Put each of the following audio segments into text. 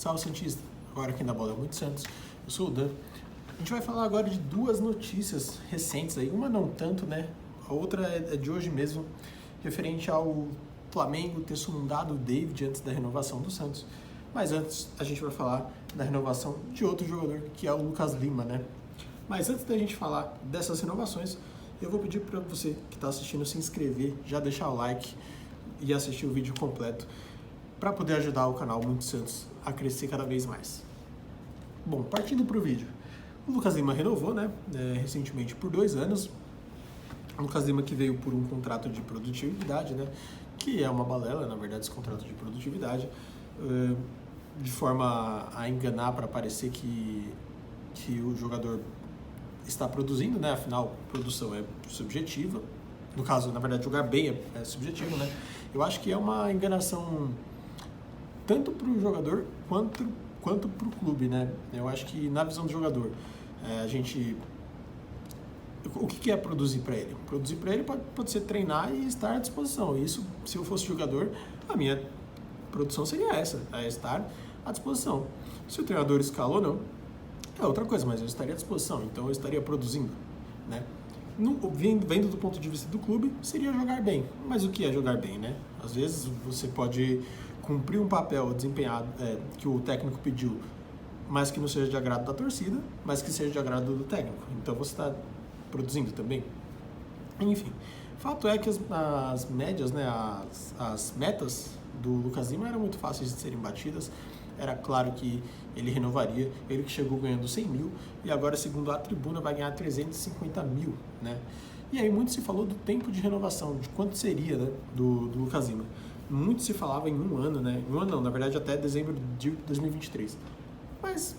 Salve Santista, agora aqui na Bola é muito Santos, eu sou o Dan. A gente vai falar agora de duas notícias recentes aí, uma não tanto, né? A outra é de hoje mesmo, referente ao Flamengo ter sondado o David antes da renovação do Santos. Mas antes a gente vai falar da renovação de outro jogador, que é o Lucas Lima, né? Mas antes da gente falar dessas renovações, eu vou pedir para você que está assistindo se inscrever, já deixar o like e assistir o vídeo completo, para poder ajudar o canal Muito Santos a crescer cada vez mais. Bom, partindo para o vídeo. O Lucas Lima renovou, né, recentemente por 2 anos. O Lucas Lima que veio por um contrato de produtividade, né, que é uma balela, na verdade, esse contrato de produtividade, de forma a enganar para parecer que o jogador está produzindo, né, afinal, produção é subjetiva. No caso, na verdade, jogar bem é subjetivo, né. Eu acho que é uma enganação tanto para o jogador quanto para o clube, né? Eu acho que na visão do jogador, o que é produzir para ele? Produzir para ele pode ser treinar e estar à disposição. Isso, se eu fosse jogador, a minha produção seria essa, é estar à disposição. Se o treinador escala ou não, é outra coisa, mas eu estaria à disposição, então eu estaria produzindo, né? Vendo do ponto de vista do clube, seria jogar bem. Mas o que é jogar bem, né? Às vezes você pode cumprir um papel desempenhado que o técnico pediu, mas que não seja de agrado da torcida, mas que seja de agrado do técnico. Então você está produzindo também. Enfim, fato é que as médias, né, as metas do Lucas Lima eram muito fáceis de serem batidas. Era claro que ele renovaria, ele que chegou ganhando 100 mil e agora, segundo a tribuna, vai ganhar 350 mil, né? E aí muito se falou do tempo de renovação, de quanto seria, né, do Lucas Lima. Muito se falava em 1 ano, né? 1 ano não, na verdade até dezembro de 2023. Mas,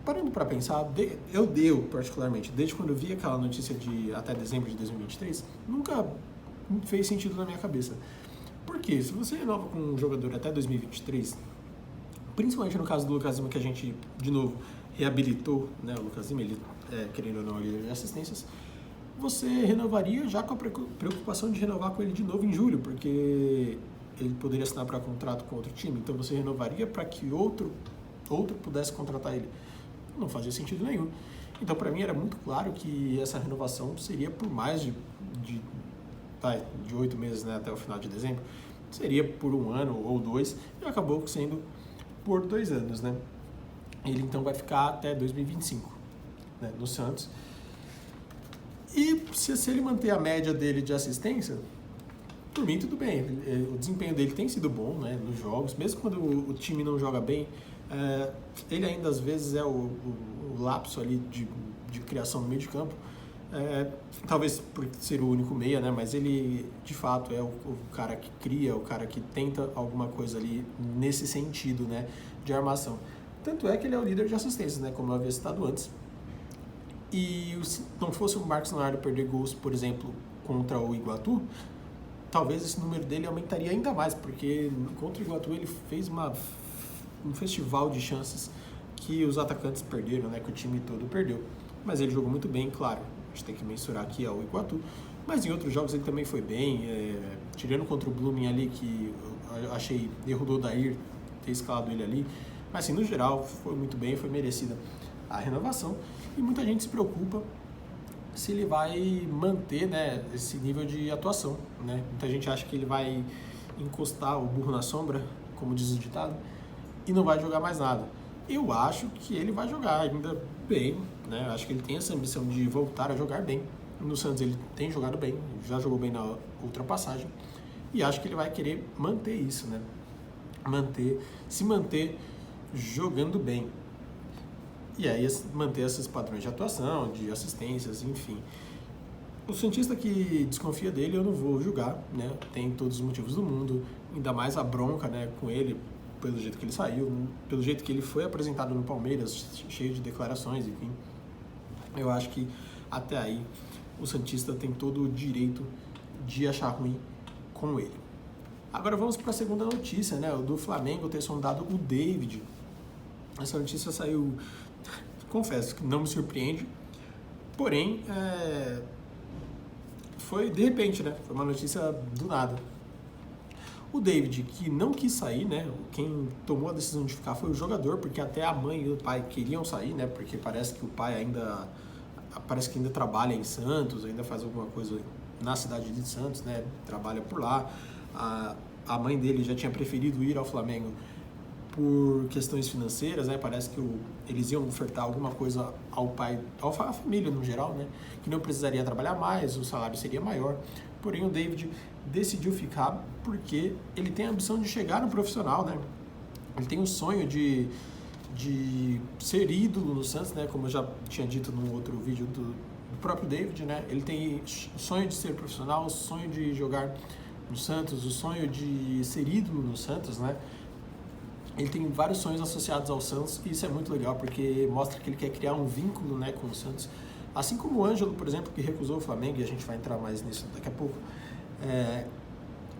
parando para pensar, eu particularmente, desde quando eu vi aquela notícia de até dezembro de 2023, nunca fez sentido na minha cabeça. Por quê? Se você renova com um jogador até 2023, principalmente no caso do Lucas Lima, que a gente, de novo, reabilitou, né, o Lucas Lima, ele, querendo ou não, líder de assistências, você renovaria já com a preocupação de renovar com ele de novo em julho, porque ele poderia assinar para contrato com outro time, então você renovaria para que outro pudesse contratar ele. Não fazia sentido nenhum. Então, para mim, era muito claro que essa renovação seria por mais de 8 meses, né, até o final de dezembro, seria por 1 ano ou 2, e acabou sendo por 2 anos, né? Ele, então, vai ficar até 2025, né, no Santos. E se ele manter a média dele de assistência, por mim tudo bem. O desempenho dele tem sido bom, né, nos jogos, mesmo quando o time não joga bem, ele ainda às vezes é o lapso ali de criação no meio de campo, talvez por ser o único meia, né, mas ele de fato é o cara que cria, o cara que tenta alguma coisa ali nesse sentido, né, de armação. Tanto é que ele é o líder de assistências, né, como eu havia citado antes. E se não fosse o Marcos Leonardo perder gols, por exemplo, contra o Iguatu, talvez esse número dele aumentaria ainda mais, porque contra o Iguatu ele fez um festival de chances que os atacantes perderam, né, que o time todo perdeu. Mas ele jogou muito bem, claro, a gente tem que mensurar aqui o Iguatu, mas em outros jogos ele também foi bem, tirando contra o Blooming ali, que eu achei erro do Odair ter escalado ele ali, mas assim, no geral foi muito bem, foi merecida a renovação, e muita gente se preocupa se ele vai manter, né, esse nível de atuação, né? Muita gente acha que ele vai encostar o burro na sombra, como diz o ditado, e não vai jogar mais nada. Eu acho que ele vai jogar ainda bem, né? Acho que ele tem essa ambição de voltar a jogar bem. No Santos ele tem jogado bem, já jogou bem na outra passagem, e acho que ele vai querer manter isso, né? Se manter jogando bem. E aí manter esses padrões de atuação, de assistências, enfim. O Santista que desconfia dele, eu não vou julgar, né? Tem todos os motivos do mundo, ainda mais a bronca, né, com ele, pelo jeito que ele saiu, pelo jeito que ele foi apresentado no Palmeiras, cheio de declarações, enfim. Eu acho que até aí o Santista tem todo o direito de achar ruim com ele. Agora vamos para a segunda notícia, né? O do Flamengo ter sondado o David. Essa notícia saiu, confesso que não me surpreende, porém foi de repente, né? Foi uma notícia do nada. O David, que não quis sair, né? Quem tomou a decisão de ficar foi o jogador, porque até a mãe e o pai queriam sair, né? Porque parece que o pai parece que ainda trabalha em Santos, ainda faz alguma coisa na cidade de Santos, né? Trabalha por lá. A mãe dele já tinha preferido ir ao Flamengo por questões financeiras, né? Parece que eles iam ofertar alguma coisa ao pai, à família no geral, né? Que não precisaria trabalhar mais, o salário seria maior. Porém, o David decidiu ficar porque ele tem a ambição de chegar no profissional, né? Ele tem o sonho de ser ídolo no Santos, né? Como eu já tinha dito num outro vídeo do próprio David, né? Ele tem o sonho de ser profissional, o sonho de jogar no Santos, o sonho de ser ídolo no Santos, né? Ele tem vários sonhos associados ao Santos e isso é muito legal porque mostra que ele quer criar um vínculo, né, com o Santos. Assim como o Ângelo, por exemplo, que recusou o Flamengo, e a gente vai entrar mais nisso daqui a pouco,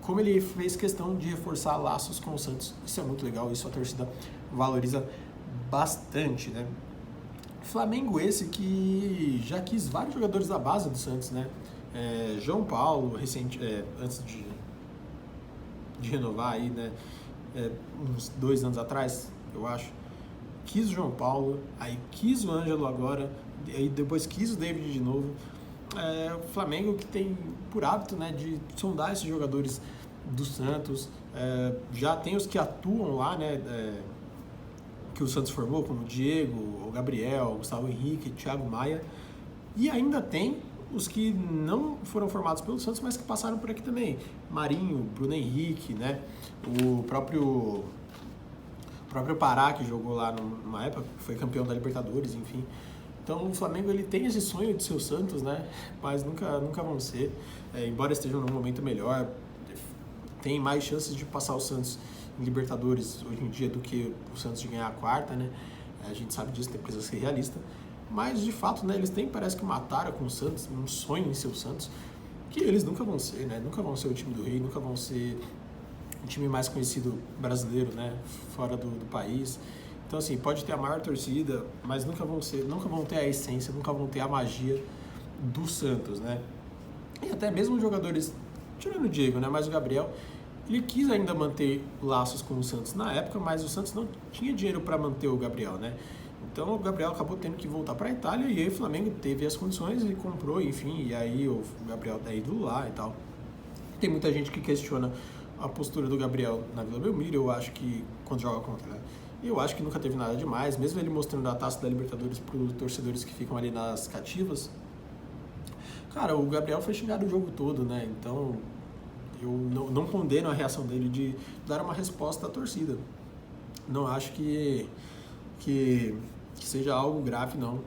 como ele fez questão de reforçar laços com o Santos. Isso é muito legal, isso a torcida valoriza bastante, né? Flamengo esse que já quis vários jogadores da base do Santos, né? João Paulo, antes de renovar aí, né? Uns 2 anos atrás, eu acho, quis o João Paulo, aí quis o Ângelo agora, aí depois quis o David de novo. O Flamengo que tem por hábito, né, de sondar esses jogadores do Santos, já tem os que atuam lá, né, que o Santos formou, como o Diego, o Gabriel, o Gustavo Henrique, Thiago Maia, e ainda tem os que não foram formados pelo Santos, mas que passaram por aqui também. Marinho, Bruno Henrique, né? O próprio Pará, que jogou lá numa época, foi campeão da Libertadores, enfim. Então o Flamengo ele tem esse sonho de ser o Santos, né? Mas nunca vão ser. Embora estejam num momento melhor, tem mais chances de passar o Santos em Libertadores hoje em dia do que o Santos de ganhar a quarta, né? A gente sabe disso, tem precisa ser realista. Mas, de fato, né, eles têm, parece que uma tara com o Santos, um sonho em ser o Santos, que eles nunca vão ser, né? Nunca vão ser o time do Rei, nunca vão ser o time mais conhecido brasileiro, né? Fora do país. Então, assim, pode ter a maior torcida, mas nunca vão ter a essência, nunca vão ter a magia do Santos, né? E até mesmo os jogadores, tirando o Diego, né? Mas o Gabriel, ele quis ainda manter laços com o Santos na época, mas o Santos não tinha dinheiro para manter o Gabriel, né? Então o Gabriel acabou tendo que voltar para a Itália e aí o Flamengo teve as condições e comprou, enfim, e aí o Gabriel tá indo lá e tal. Tem muita gente que questiona a postura do Gabriel na Vila Belmiro, eu acho que, quando joga contra, né? Eu acho que nunca teve nada demais, mesmo ele mostrando a taça da Libertadores para os torcedores que ficam ali nas cativas. Cara, o Gabriel foi xingado o jogo todo, né? Então eu não condeno a reação dele de dar uma resposta à torcida. Não acho que seja algo grave, não.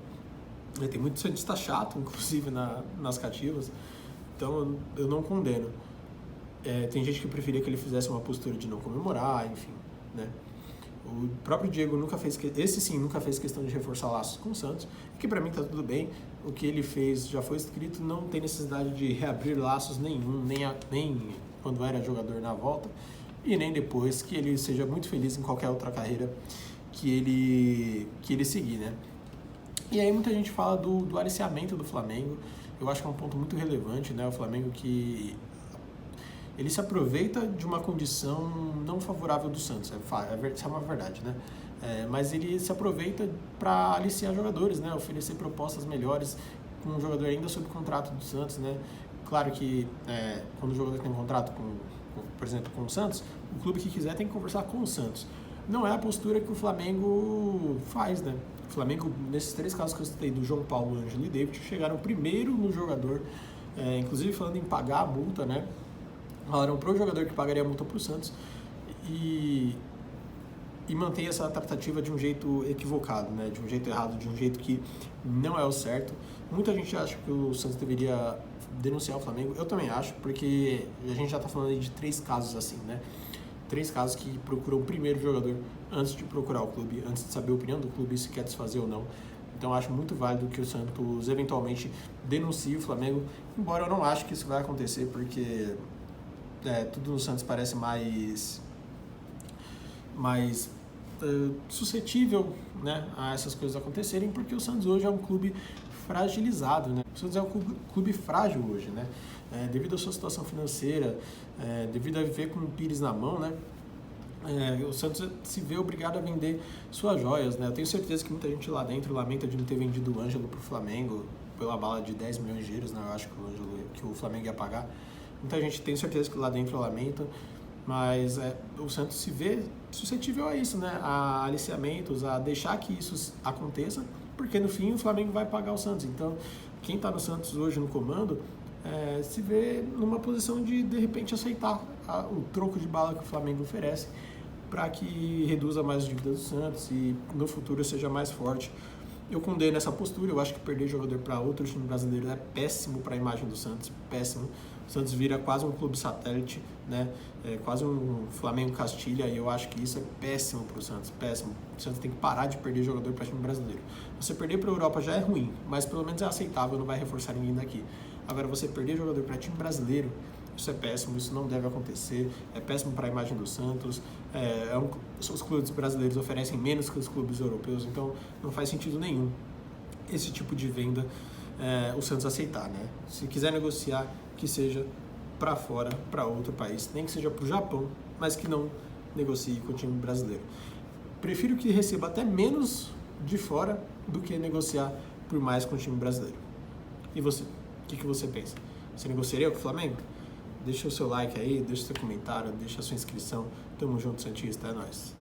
Tem muito santista chato, inclusive, nas cativas, então eu não condeno. Tem gente que preferia que ele fizesse uma postura de não comemorar, enfim, né? O próprio Diego nunca fez questão de reforçar laços com o Santos, que pra mim tá tudo bem. O que ele fez já foi escrito, não tem necessidade de reabrir laços nenhum, nem quando era jogador na volta, e nem depois, que ele seja muito feliz em qualquer outra carreira que ele seguir, né? E aí muita gente fala do aliciamento do Flamengo. Eu acho que é um ponto muito relevante, né? O Flamengo que ele se aproveita de uma condição não favorável do Santos, isso é uma verdade, né? Mas ele se aproveita para aliciar jogadores, né? Oferecer propostas melhores com um jogador ainda sob contrato do Santos, né? Claro que quando o jogador tem um contrato, por exemplo, com o Santos, o clube que quiser tem que conversar com o Santos. Não é a postura que o Flamengo faz, né? O Flamengo, nesses 3 casos que eu citei, do João Paulo, Ângelo e David, chegaram primeiro no jogador, inclusive falando em pagar a multa, né? Falaram pro jogador que pagaria a multa pro Santos e mantém essa tratativa de um jeito equivocado, né? De um jeito errado, de um jeito que não é o certo. Muita gente acha que o Santos deveria denunciar o Flamengo. Eu também acho, porque a gente já tá falando aí de 3 casos assim, né? 3 casos que procuram o primeiro jogador antes de procurar o clube, antes de saber a opinião do clube, se quer desfazer ou não. Então acho muito válido que o Santos eventualmente denuncie o Flamengo, embora eu não acho que isso vai acontecer, porque tudo no Santos parece mais suscetível, né, a essas coisas acontecerem, porque o Santos hoje é um clube fragilizado, né? O Santos é um clube frágil hoje, né? Devido à sua situação financeira, devido a viver com o Pires na mão, né? O Santos se vê obrigado a vender suas joias, né? Eu tenho certeza que muita gente lá dentro lamenta de não ter vendido o Ângelo para o Flamengo pela bala de 10 milhões de euros, né? Eu acho que o Flamengo ia pagar. Muita gente tem certeza que lá dentro lamenta, mas o Santos se vê suscetível a isso, né? A aliciamentos, a deixar que isso aconteça, porque no fim o Flamengo vai pagar o Santos. Então, quem está no Santos hoje no comando se vê numa posição de repente aceitar o troco de bala que o Flamengo oferece para que reduza mais as dívidas do Santos e no futuro seja mais forte. Eu condeno essa postura, eu acho que perder jogador para outro time brasileiro é péssimo para a imagem do Santos, péssimo. O Santos vira quase um clube satélite, né? Quase um Flamengo Castilha, e eu acho que isso é péssimo para o Santos, péssimo. O Santos tem que parar de perder jogador para time brasileiro. Você perder para a Europa já é ruim, mas pelo menos é aceitável, não vai reforçar ninguém daqui. Agora, você perder jogador para time brasileiro, isso é péssimo, isso não deve acontecer, é péssimo para a imagem do Santos, os clubes brasileiros oferecem menos que os clubes europeus, então não faz sentido nenhum esse tipo de venda o Santos aceitar, né? Se quiser negociar, que seja para fora, para outro país, nem que seja para o Japão, mas que não negocie com o time brasileiro. Prefiro que receba até menos de fora do que negociar por mais com o time brasileiro. E você? O que você pensa? Você negociaria com o Flamengo? Deixa o seu like aí, deixa o seu comentário, deixa a sua inscrição. Tamo junto, Santista, é nóis.